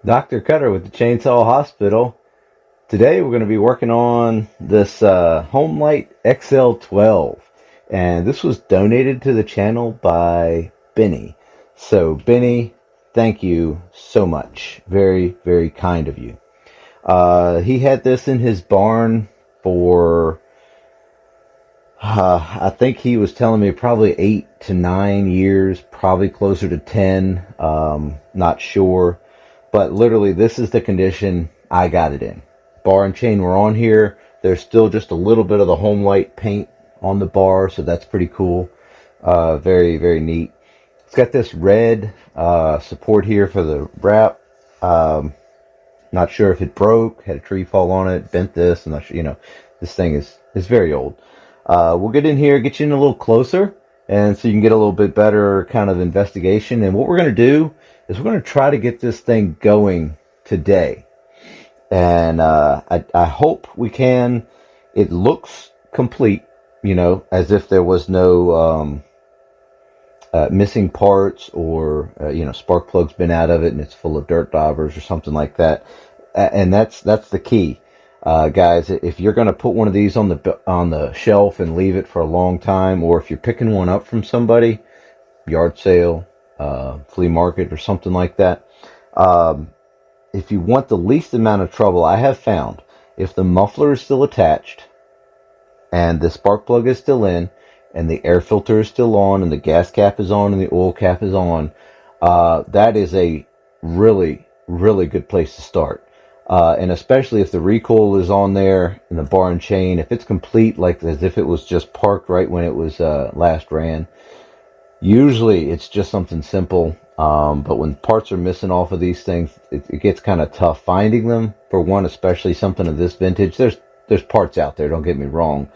Dr. Cutter with the Chainsaw Hospital. Today we're going to be working on this Homelite XL12, and this was donated to the channel by Bennie. So Bennie, thank you so much. Very, very kind of you. He had this in his barn for, I think he was telling me probably 8 to 9 years, probably closer to 10. Not sure. But literally, this is the condition I got it in. Bar and chain were on here. There's still just a little bit of the Homelite paint on the bar, so that's pretty cool. Very, very neat. It's got this red support here for the wrap. Um, Not sure if it broke, had a tree fall on it, bent this. I'm not sure. This thing is very old. We'll get in here, get you in a little closer, and so you can get a little bit better kind of investigation. And what we're going to do is we're going to try to get this thing going today. And I hope we can. It looks complete, as if there was no missing parts or spark plug's been out of it and it's full of dirt daubers or something like that. And that's the key, guys. If you're going to put one of these on the shelf and leave it for a long time, or if you're picking one up from somebody, yard sale, flea market, or something like that, um, if you want the least amount of trouble, I have found if the muffler is still attached and the spark plug is still in and the air filter is still on and the gas cap is on and the oil cap is on, that is a really, really good place to start. And especially if the recoil is on there and the bar and chain, if it's complete, like as if it was just parked right when it was last ran, usually it's just something simple. But when parts are missing off of these things, it gets kind of tough finding them. For one, especially something of this vintage, there's parts out there. Don't get me wrong,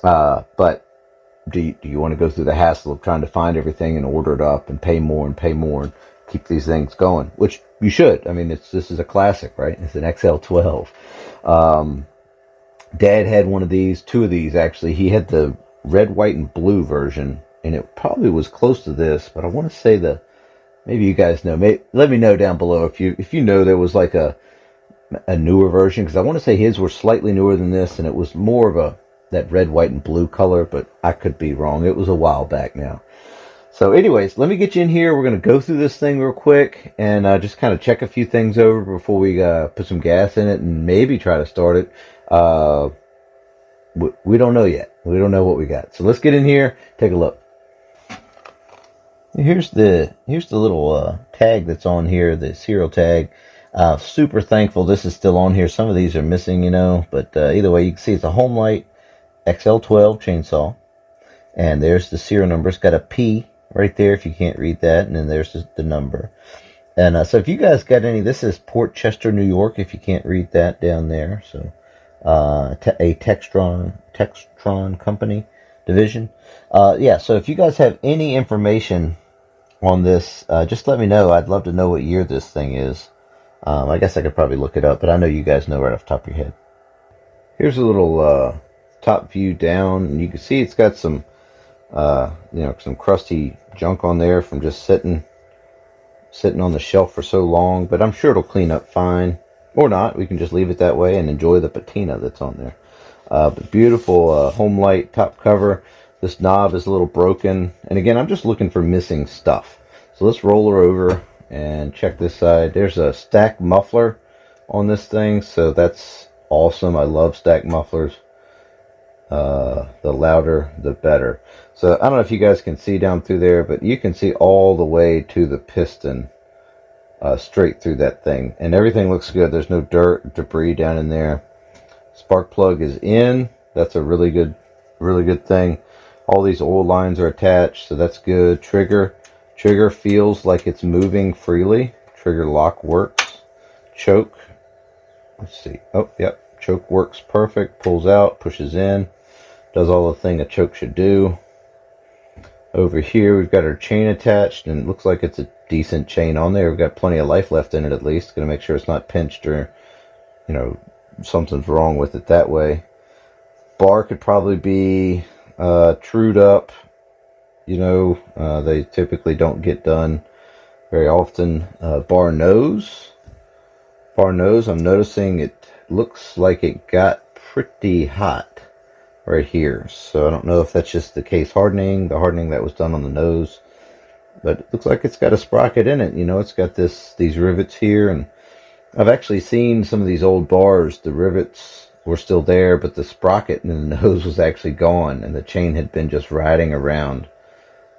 but do you want to go through the hassle of trying to find everything and order it up and pay more and keep these things going? Which you should. I mean, this is a classic, right? It's an XL12. Um, Dad had one of these, two of these actually. He had the red, white, and blue version, and it probably was close to this, but I want to say maybe you guys know. Let me know down below if you know there was like a newer version, because I want to say his were slightly newer than this, and it was more of that red, white, and blue color, but I could be wrong. It was a while back now. So anyways, let me get you in here. We're going to go through this thing real quick and just kind of check a few things over before we put some gas in it and maybe try to start it. Uh, we don't know yet. We don't know what we got. So let's get in here, take a look. Here's the little tag that's on here, the serial tag. Super thankful this is still on here. Some of these are missing, but either way, you can see it's a Homelite XL12 chainsaw. And there's the serial number. It's got a P right there if you can't read that, and then there's the number. And so if you guys got any, this is Port Chester, New York, if you can't read that down there. So a Textron company division. Yeah, so if you guys have any information on this, just let me know. I'd love to know what year this thing is. I guess I could probably look it up, but I know you guys know right off the top of your head. Here's a little top view down, and you can see it's got some some crusty junk on there from just sitting on the shelf for so long, but I'm sure it'll clean up fine. Or not. We can just leave it that way and enjoy the patina that's on there. But beautiful Homelite top cover. This knob is a little broken. And again, I'm just looking for missing stuff. So let's roll her over and check this side. There's a stack muffler on this thing, so that's awesome. I love stack mufflers. The louder, the better. So I don't know if you guys can see down through there, but you can see all the way to the piston, straight through that thing. And everything looks good. There's no dirt, debris down in there. Spark plug is in. That's a really good thing. All these oil lines are attached, so that's good. Trigger feels like it's moving freely. Trigger lock works. Choke. Let's see. Oh, yep. Choke works perfect. Pulls out, pushes in. Does all the thing a choke should do. Over here, we've got our chain attached, and it looks like it's a decent chain on there. We've got plenty of life left in it, at least. Going to make sure it's not pinched or, something's wrong with it that way. Bar could probably be trued up. They typically don't get done very often. Bar nose Bar nose, I'm noticing it looks like it got pretty hot right here. So I don't know if that's just the case hardening, the hardening that was done on the nose, but it looks like it's got a sprocket in it. You know, it's got these rivets here, and I've actually seen some of these old bars. The rivets were still there, but the sprocket in the nose was actually gone, and the chain had been just riding around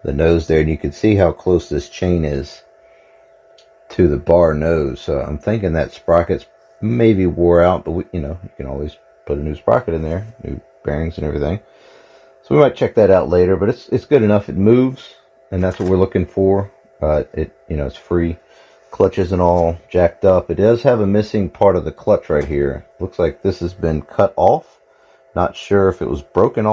the nose there, and you can see how close this chain is to the bar nose. So I'm thinking that sprocket's maybe wore out, but you can always put a new sprocket in there, new bearings and everything. So we might check that out later, but it's good enough. It moves, and that's what we're looking for. It's free. Clutch isn't all jacked up. It does have a missing part of the clutch right here. Looks like this has been cut off. Not sure if it was broken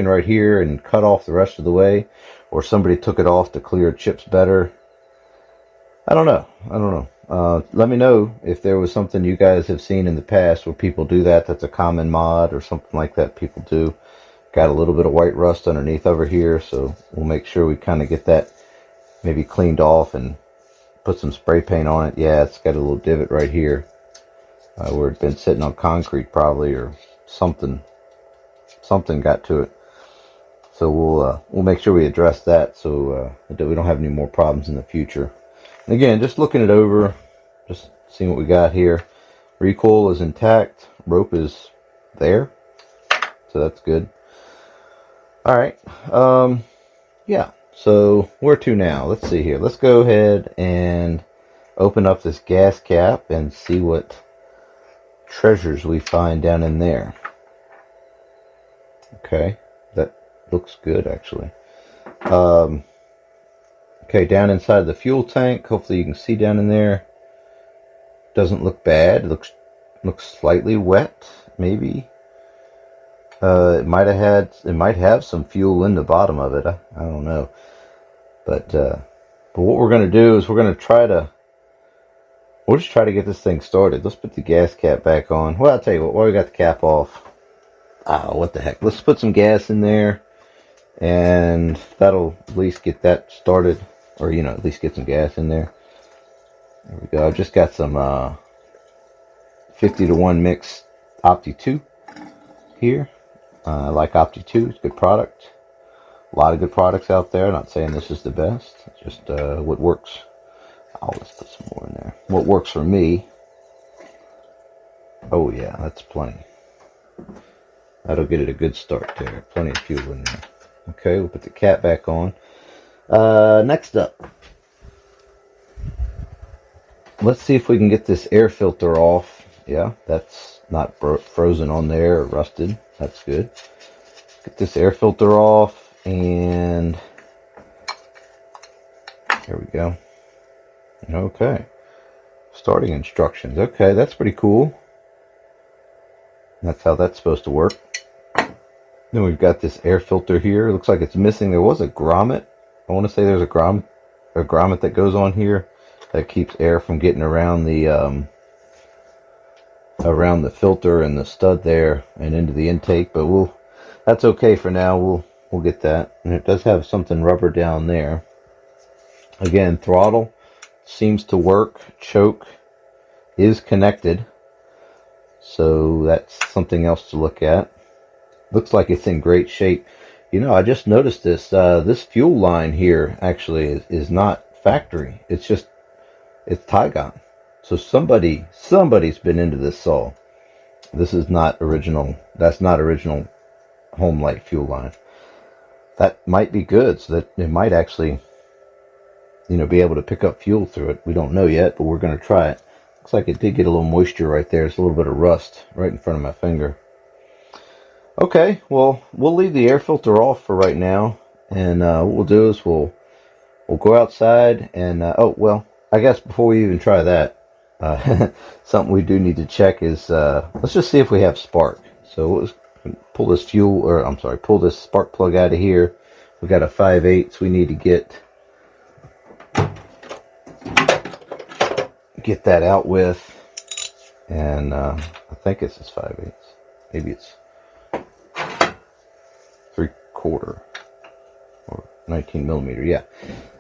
right here and cut off the rest of the way, or somebody took it off to clear chips better. I don't know. Let me know if there was something you guys have seen in the past where people do that. That's a common mod or something like that people do. Got a little bit of white rust underneath over here, so we'll make sure we kind of get that maybe cleaned off and put some spray paint on it. Yeah, it's got a little divot right here where it's been sitting on concrete probably, or something got to it. So we'll make sure we address that so that we don't have any more problems in the future. And again, just looking it over, just seeing what we got here. Recoil is intact. Rope is there, so that's good. All right. Yeah. So where to now? Let's see here. Let's go ahead and open up this gas cap and see what treasures we find down in there. Okay, that looks good actually. Okay, down inside the fuel tank. Hopefully you can see down in there. Doesn't look bad. It looks slightly wet, maybe. It might have some fuel in the bottom of it. I don't know. But what we're gonna do is we'll just try to get this thing started. Let's put the gas cap back on. Well, I'll tell you what, while we got the cap off, what the heck? Let's put some gas in there, and that'll at least get that started, or at least get some gas in there. There we go. I've just got some 50-to-1 mix Opti 2 here. I like Opti 2. It's a good product. A lot of good products out there. Not saying this is the best. It's just what works. I'll just put some more in there. What works for me. Oh yeah, that's plenty. That'll get it a good start there. Plenty of fuel in there. Okay, we'll put the cap back on. Next up, let's see if we can get this air filter off. Yeah, that's not frozen on there or rusted. That's good. Get this air filter off, and there we go. Okay. Starting instructions. Okay, that's pretty cool. That's how that's supposed to work. Then we've got this air filter here. It looks like it's missing. There was a grommet. I want to say there's a grommet that goes on here that keeps air from getting around the filter and the stud there and into the intake. But that's okay for now. We'll get that. And it does have something rubber down there. Again, throttle seems to work. Choke is connected, so that's something else to look at. Looks like it's in great shape. I just noticed this. This fuel line here actually is not factory. It's Tygon. So somebody's been into this saw. This is not original. That's not original Homelite fuel line. That might be good, so that it might actually, be able to pick up fuel through it. We don't know yet, but we're going to try it. Looks like it did get a little moisture right there. It's a little bit of rust right in front of my finger. Okay, well, we'll leave the air filter off for right now, and what we'll do is we'll go outside and I guess before we even try that, something we do need to check is let's just see if we have spark. So we'll pull this pull this spark plug out of here. We got a 5/8. We need to get that out with, and I think it's 5/8. Maybe it's 3/4 or 19 millimeter. Yeah,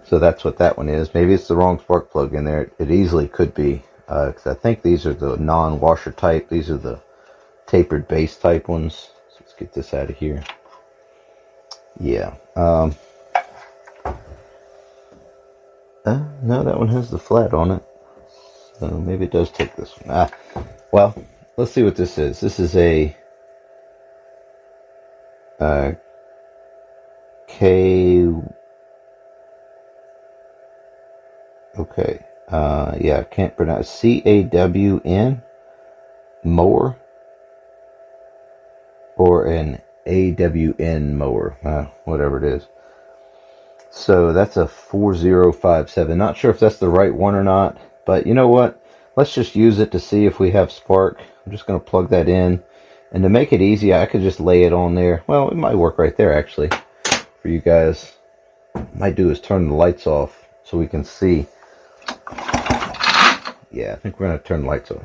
so that's what that one is. Maybe it's the wrong spark plug in there. It easily could be. Because I think these are the non-washer type. These are the tapered base type ones. So let's get this out of here. Yeah. No, that one has the flat on it. So maybe it does take this one. Well, let's see what this is. This is a K. Okay. Yeah, I can't pronounce CAWN mower or an AWN mower, whatever it is. So that's a 4057. Not sure if that's the right one or not, but you know what? Let's just use it to see if we have spark. I'm just going to plug that in. And to make it easy, I could just lay it on there. Well, it might work right there, actually, for you guys. What I might do is turn the lights off so we can see. Yeah, I think we're going to turn the lights off.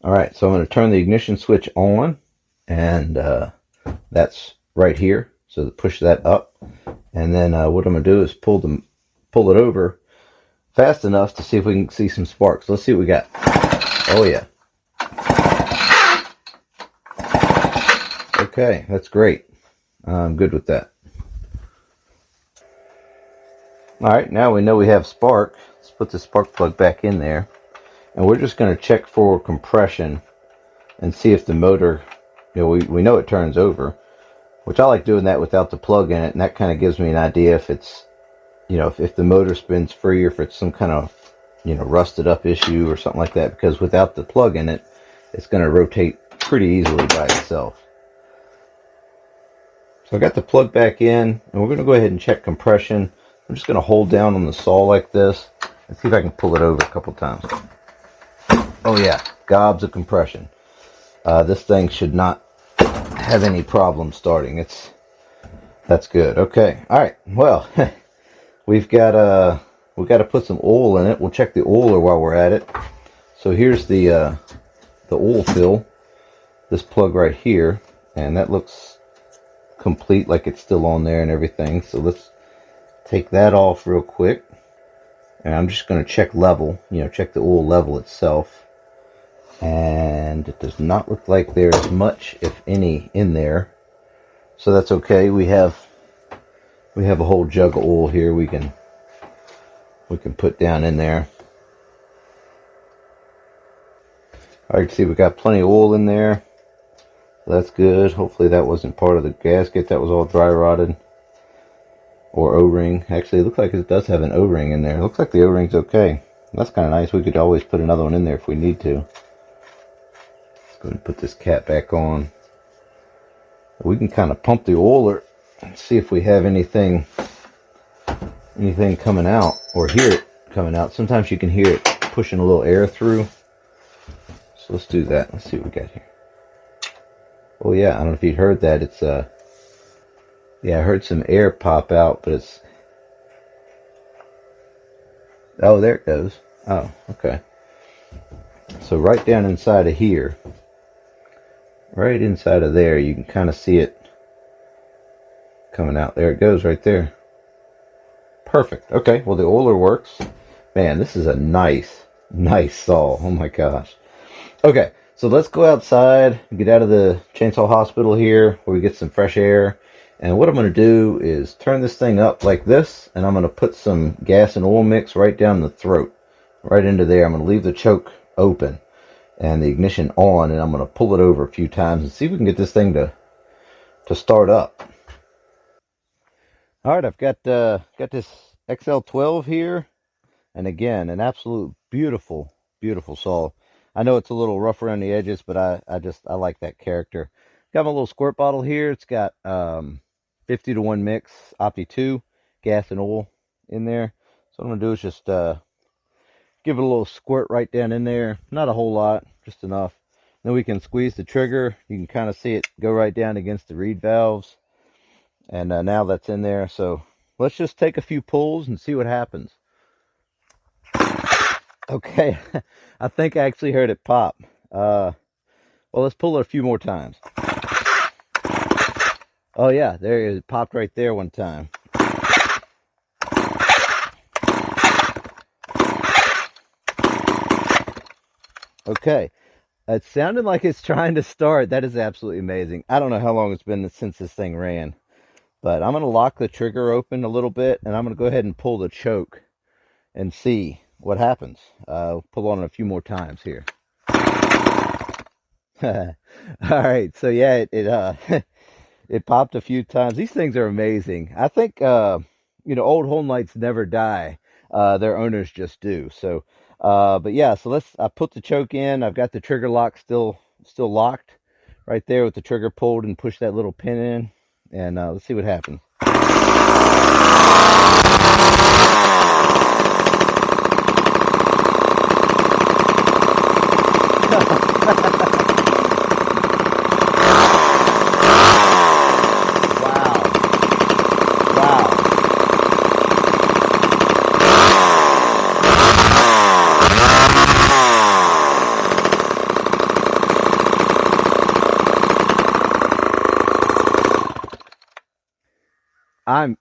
All right, so I'm going to turn the ignition switch on, and that's right here. So push that up, and then what I'm going to do is pull it over fast enough to see if we can see some sparks. Let's see what we got. Oh yeah. Okay, that's great. I'm good with that. All right, now we know we have spark. Let's put the spark plug back in there, and we're just going to check for compression and see if the motor, we know it turns over, which I like doing that without the plug in it, and that kind of gives me an idea if it's, if the motor spins free or if it's some kind of, rusted up issue or something like that, because without the plug in it, it's going to rotate pretty easily by itself. So I got the plug back in, and we're going to go ahead and check compression. I'm just going to hold down on the saw like this and see if I can pull it over a couple times. Oh yeah, gobs of compression. This thing should not have any problem starting. That's good. Okay. All right. Well, we've got to put some oil in it. We'll check the oiler while we're at it. So here's the oil fill. This plug right here, and that looks complete, like it's still on there and everything. So let's take that off real quick, and I'm just going to check level. Check the oil level itself. And it does not look like there's much, if any, in there, so that's okay. We have a whole jug of oil here we can put down in there. All right, see, we got plenty of oil in there. That's good. Hopefully that wasn't part of the gasket. That was all dry rotted or O-ring. Actually, it looks like it does have an O-ring in there. It looks like the O-ring's okay. That's kind of nice. We could always put another one in there if we need to. Let's go ahead and put this cap back on. We can kind of pump the oiler and see if we have anything coming out, or hear it coming out. Sometimes you can hear it pushing a little air through. So let's do that. Let's see what we got here. Oh yeah, I don't know if you heard that. It's yeah, I heard some air pop out, but it's, oh, there it goes. Oh, okay. So right down inside of here, right inside of there, you can kind of see it coming out. There it goes right there. Perfect. Okay, well, the oiler works. Man, this is a nice saw. Oh my gosh. Okay, so let's go outside, get out of the chainsaw hospital here, where we get some fresh air. And what I'm going to do is turn this thing up like this, and I'm going to put some gas and oil mix right down the throat, right into there. I'm going to leave the choke open and the ignition on, and I'm going to pull it over a few times and see if we can get this thing to start up. All right, I've got this XL12 here, and again, an absolute beautiful saw. I know it's a little rough around the edges, but I like that character. Got my little squirt bottle here. It's got 50-to-1 mix, Opti 2, gas and oil in there. So what I'm going to do is just give it a little squirt right down in there. Not a whole lot, just enough. Then we can squeeze the trigger. You can kind of see it go right down against the reed valves. And now that's in there. So let's just take a few pulls and see what happens. Okay, I think I actually heard it pop. Well, let's pull it a few more times. Oh yeah, there it popped right there one time. Okay. It sounded like it's trying to start. That is absolutely amazing. I don't know how long it's been since this thing ran, but I'm going to lock the trigger open a little bit and I'm going to go ahead and pull the choke and see what happens. Pull on it a few more times here. All right. So yeah, it popped a few times. These things are amazing. I think old home lights never die. Their owners just do. So but yeah, so I put the choke in. I've got the trigger lock still locked right there with the trigger pulled and push that little pin in and let's see what happens. Wow.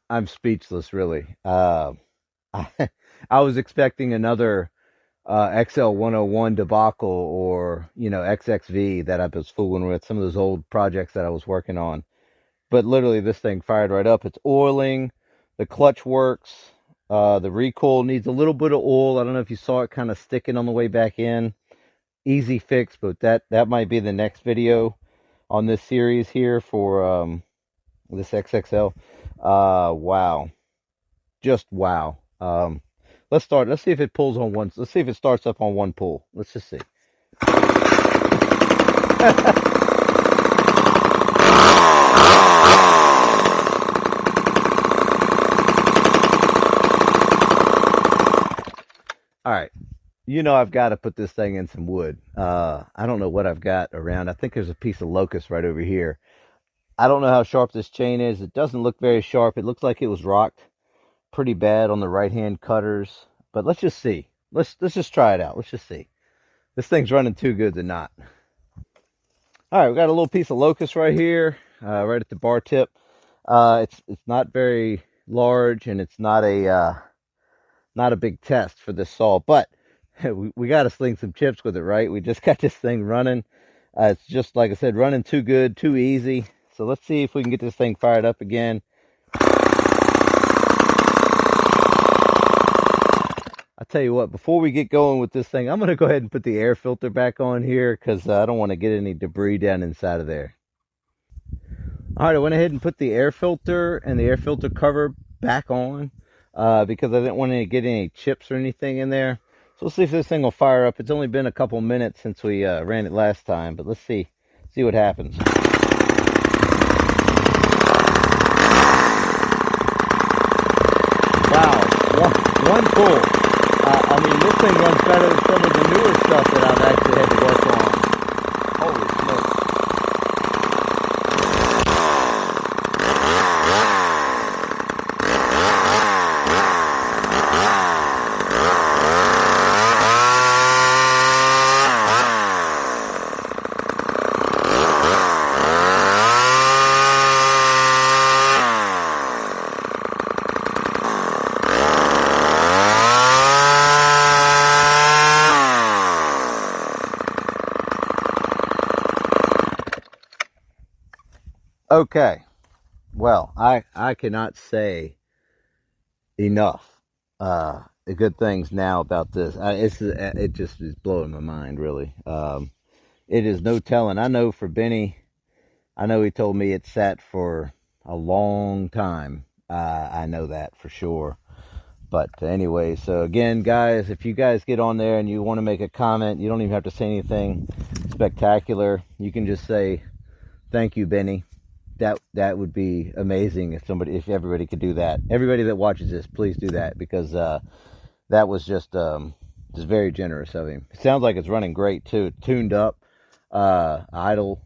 I'm speechless, really. I, I was expecting another XL 101 debacle or XXV that I was fooling with some of those old projects that I was working on. But literally, this thing fired right up. It's oiling, the clutch works, the recoil needs a little bit of oil. I don't know if you saw it kind of sticking on the way back in. Easy fix, but that might be the next video on this series here for this XXL. Wow, just wow. Let's start. Let's see if it pulls on one. Let's see if it starts up on one pull. Let's just see. All right. I've got to put this thing in some wood. I don't know what I've got around. I think there's a piece of locust right over here. I don't know how sharp this chain is. It doesn't look very sharp. It looks like it was rocked pretty bad on the right hand cutters. But let's just see. Let's just try it out. Let's just see. This thing's running too good to not. All right, we got a little piece of locust right here, right at the bar tip. It's not very large, and it's not a big test for this saw, but we got to sling some chips with it, right? We just got this thing running. It's just like I said, running too good, too easy. So let's see if we can get this thing fired up again. I tell you what, before we get going with this thing, I'm going to go ahead and put the air filter back on here because I don't want to get any debris down inside of there. All right, I went ahead and put the air filter and the air filter cover back on because I didn't want to get any chips or anything in there. So let's see if this thing will fire up. It's only been a couple minutes since we ran it last time, but let's see what happens. Wow, one pull. I mean, this thing runs better than some of the newer stuff that I've actually had to work on. Holy smokes. Okay. Well, I cannot say enough good things now about this. It just is blowing my mind, really. It is no telling. I know for Benny, I know he told me it sat for a long time. I know that for sure. But anyway, so again, guys, if you guys get on there and you want to make a comment, you don't even have to say anything spectacular. You can just say, "Thank you, Benny." That would be amazing if everybody could do that. Everybody that watches this, please do that because that was just very generous of him. It sounds like it's running great too, tuned up, idle.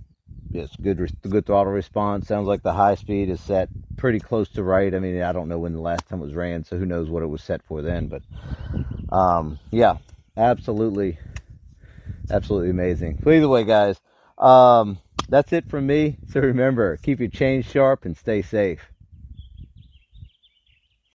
It's good throttle response. Sounds like the high speed is set pretty close to right. I mean, I don't know when the last time it was ran, so who knows what it was set for then. But yeah, absolutely amazing. But either way, guys, that's it from me. So remember, keep your chains sharp and stay safe.